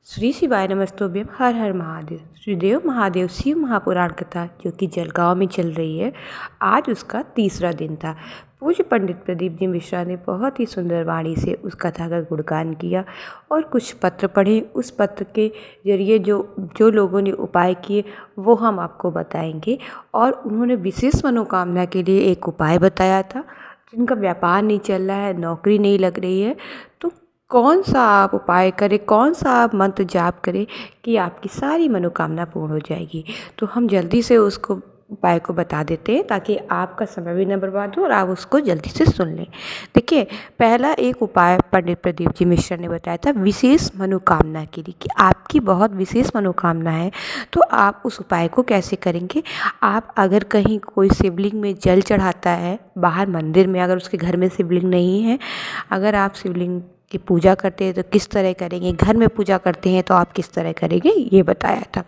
श्री शिवाय नमस्तुभ्यम। हर हर महादेव। श्रीदेव महादेव शिव महापुराण कथा जो कि जलगांव में चल रही है, आज उसका तीसरा दिन था। पूज्य पंडित प्रदीप जी मिश्रा ने बहुत ही सुंदर वाणी से उस कथा का गुणगान किया और कुछ पत्र पढ़े। उस पत्र के जरिए जो जो लोगों ने उपाय किए वो हम आपको बताएंगे। और उन्होंने विशेष मनोकामना के लिए एक उपाय बताया था। जिनका व्यापार नहीं चल रहा है, नौकरी नहीं लग रही है, तो कौन सा आप उपाय करें, कौन सा आप मंत्र जाप करें कि आपकी सारी मनोकामना पूर्ण हो जाएगी। तो हम जल्दी से उसको उपाय को बता देते हैं ताकि आपका समय भी न बर्बाद हो और आप उसको जल्दी से सुन लें। देखिए, पहला एक उपाय पंडित प्रदीप जी मिश्रा ने बताया था विशेष मनोकामना के लिए, कि आपकी बहुत विशेष मनोकामना है तो आप उस उपाय को कैसे करेंगे। आप अगर कहीं कोई शिवलिंग में जल चढ़ाता है, बाहर मंदिर में, अगर उसके घर में शिवलिंग नहीं है, अगर आप शिवलिंग की पूजा करते हैं तो किस तरह करेंगे, घर में पूजा करते हैं तो आप किस तरह करेंगे, ये बताया था।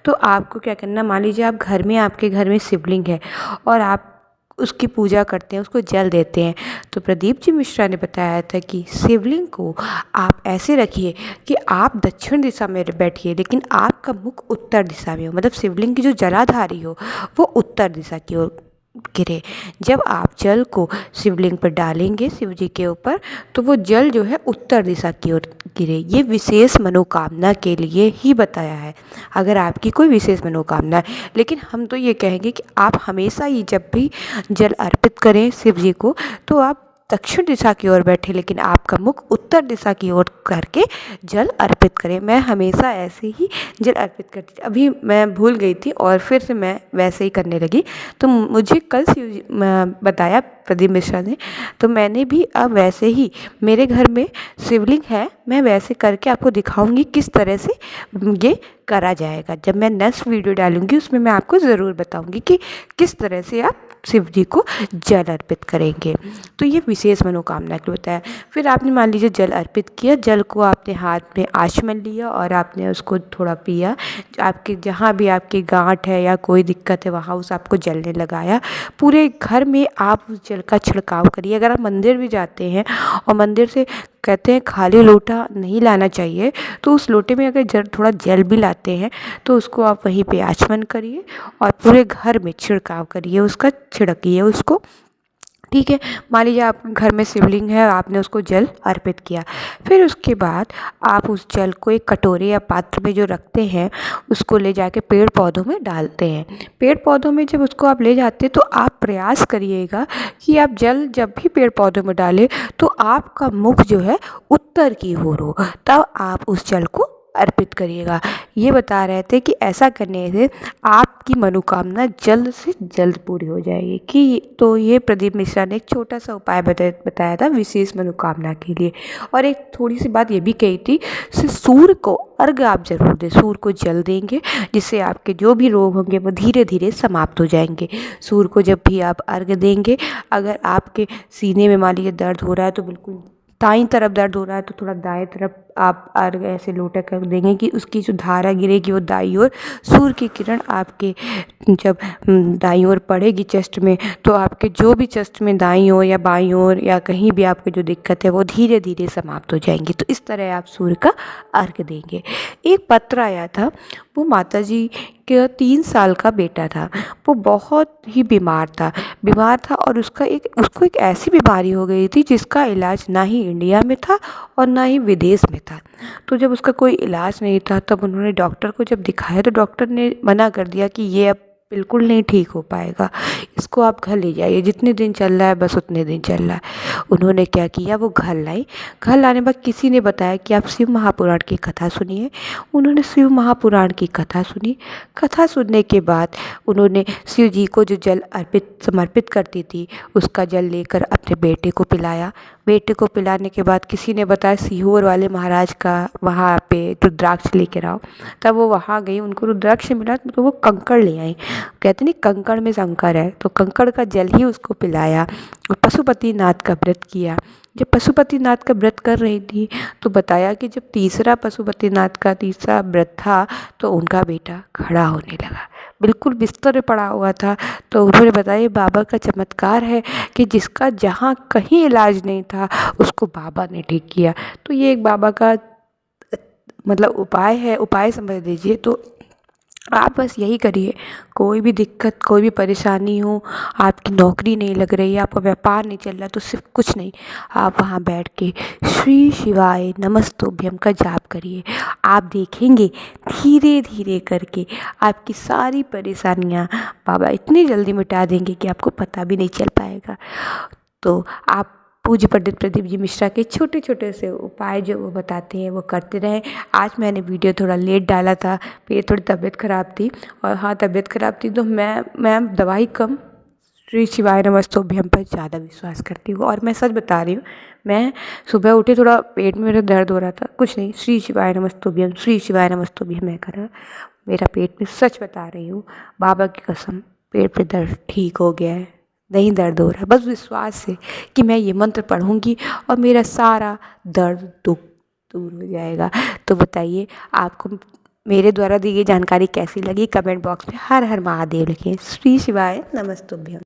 तो आपको क्या करना, मान लीजिए आप घर में, आपके घर में शिवलिंग है और आप उसकी पूजा करते हैं, उसको जल देते हैं। तो प्रदीप जी मिश्रा ने बताया था कि शिवलिंग को आप ऐसे रखिए कि आप दक्षिण दिशा में बैठिए, लेकिन आपका मुख उत्तर दिशा में हो, मतलब शिवलिंग की जो जलाधारी हो वो उत्तर दिशा की ओर गिरे। जब आप जल को शिवलिंग पर डालेंगे, शिव जी के ऊपर, तो वो जल जो है उत्तर दिशा की ओर गिरे। ये विशेष मनोकामना के लिए ही बताया है, अगर आपकी कोई विशेष मनोकामना है। लेकिन हम तो ये कहेंगे कि आप हमेशा ही जब भी जल अर्पित करें शिव जी को, तो आप दक्षिण दिशा की ओर बैठे, लेकिन आपका मुख उत्तर दिशा की ओर करके जल अर्पित करें। मैं हमेशा ऐसे ही जल अर्पित करती थी, अभी मैं भूल गई थी और फिर से मैं वैसे ही करने लगी। तो मुझे कल बताया प्रदीप मिश्रा ने, तो मैंने भी अब वैसे ही, मेरे घर में शिवलिंग है, मैं वैसे करके आपको दिखाऊंगी किस तरह से ये करा जाएगा। जब मैं नेक्स्ट वीडियो डालूंगी उसमें मैं आपको ज़रूर बताऊंगी कि किस तरह से आप शिव जी को जल अर्पित करेंगे। तो ये विशेष मनोकामना के लिए होता है। फिर आपने मान लीजिए जल अर्पित किया, जल को आपने हाथ में आचमन लिया और आपने उसको थोड़ा पिया। आपके जहाँ भी आपकी गांठ है या कोई दिक्कत है वहाँ उस आपको जल ने लगाया। पूरे घर में आप उस जल का छिड़काव करिए। अगर आप मंदिर भी जाते हैं और मंदिर से कहते हैं खाली लोटा नहीं लाना चाहिए, तो उस लोटे में अगर थोड़ा जल भी लाते हैं तो उसको आप वहीं पे आचमन करिए और पूरे घर में छिड़काव करिए, उसका छिड़किए उसको। ठीक है, मान लीजिए आप घर में शिवलिंग है, आपने उसको जल अर्पित किया। फिर उसके बाद आप उस जल को एक कटोरे या पात्र में जो रखते हैं उसको ले जाके पेड़ पौधों में डालते हैं। पेड़ पौधों में जब उसको आप ले जाते हैं तो आप प्रयास करिएगा कि आप जल जब भी पेड़ पौधों में डालें तो आपका मुख जो है उत्तर की ओर हो, तब आप उस जल को अर्पित करिएगा। ये बता रहे थे कि ऐसा करने से आपकी मनोकामना जल्द से जल्द पूरी हो जाएगी। कि तो ये प्रदीप मिश्रा ने एक छोटा सा उपाय बताया था विशेष मनोकामना के लिए। और एक थोड़ी सी बात ये भी कही थी, सूर्य को अर्घ आप जरूर दें, सूर्य को जल देंगे जिससे आपके जो भी रोग होंगे वो धीरे धीरे समाप्त हो जाएंगे। सूर्य को जब भी आप अर्घ देंगे, अगर आपके सीने में मान लीजिए दर्द हो रहा है तो बिल्कुल दाईं तरफ दर्द हो रहा है तो थोड़ा दाएं तरफ आप अर्घ ऐसे लोटा कर देंगे कि उसकी जो धारा गिरेगी वो दाईं ओर, सूर्य की किरण आपके जब दाईं ओर पड़ेगी चेस्ट में, तो आपके जो भी चेस्ट में दाईं ओर या बाईं ओर या कहीं भी आपको जो दिक्कत है वो धीरे धीरे समाप्त हो जाएंगी। तो इस तरह आप सूर्य का अर्घ देंगे। एक पत्र आया था, वो माता जी के 3 साल का बेटा था। वो बहुत ही बीमार था और उसको एक ऐसी बीमारी हो गई थी जिसका इलाज ना ही इंडिया में था और ना ही विदेश में था। तो जब उसका कोई इलाज नहीं था तब उन्होंने डॉक्टर को जब दिखाया तो डॉक्टर ने मना कर दिया कि ये अब बिल्कुल नहीं ठीक हो पाएगा, इसको आप घर ले जाइए, जितने दिन चल रहा है बस उतने दिन चल रहा है। उन्होंने क्या किया, वो घर लाई। घर लाने के बाद किसी ने बताया कि आप शिव महापुराण की कथा सुनिए। उन्होंने शिव महापुराण की कथा सुनी। कथा सुनने के बाद उन्होंने शिव जी को जो जल समर्पित करती थी उसका जल लेकर अपने बेटे को पिलाया। बेटे को पिलाने के बाद किसी ने बताया सीहोर वाले महाराज का वहाँ पे रुद्राक्ष लेकर आओ। तब वो वहाँ गई, उनको रुद्राक्ष मिला तो वो कंकड़ ले आई। कहते नहीं कंकड़ में शंकर है, तो कंकड़ का जल ही उसको पिलाया और पशुपतिनाथ का व्रत किया। जब पशुपतिनाथ का व्रत कर रही थी तो बताया कि जब पशुपतिनाथ का तीसरा व्रत था तो उनका बेटा खड़ा होने लगा, बिल्कुल बिस्तर पे पड़ा हुआ था। तो उन्होंने बताया बाबा का चमत्कार है कि जिसका जहाँ कहीं इलाज नहीं था उसको बाबा ने ठीक किया। तो ये एक बाबा का मतलब उपाय है, उपाय समझ लीजिए। तो आप बस यही करिए, कोई भी दिक्कत, कोई भी परेशानी हो, आपकी नौकरी नहीं लग रही है, आपका व्यापार नहीं चल रहा, तो सिर्फ कुछ नहीं, आप वहाँ बैठ के श्री शिवाय नमस्तुभ्यम का जाप करिए। आप देखेंगे धीरे धीरे करके आपकी सारी परेशानियाँ बाबा इतनी जल्दी मिटा देंगे कि आपको पता भी नहीं चल पाएगा। तो आप पूज्य पंडित प्रदीप जी मिश्रा के छोटे छोटे से उपाय जो वो बताते हैं वो करते रहें। आज मैंने वीडियो थोड़ा लेट डाला था, मेरी थोड़ी तबीयत ख़राब थी, और हाँ तबीयत ख़राब थी तो मैं दवाई कम, श्री शिवाय नमस्तुभ्यम पर ज़्यादा विश्वास करती हूँ। और मैं सच बता रही हूँ, मैं सुबह उठी थोड़ा पेट में मेरा दर्द हो रहा था, कुछ नहीं, श्री शिवाय नमस्तुभ्यम, श्री शिवाय नमस्तुभ्यम मैं करा, मेरा पेट में, सच बता रही हूँ बाबा की कसम, पेट में दर्द ठीक हो गया है, नहीं दर्द हो रहा है। बस विश्वास से कि मैं ये मंत्र पढ़ूंगी और मेरा सारा दर्द दुख दूर हो जाएगा। तो बताइए आपको मेरे द्वारा दी गई जानकारी कैसी लगी? कमेंट बॉक्स में हर हर महादेव लिखें। श्री शिवाय नमस्तुभ्यम।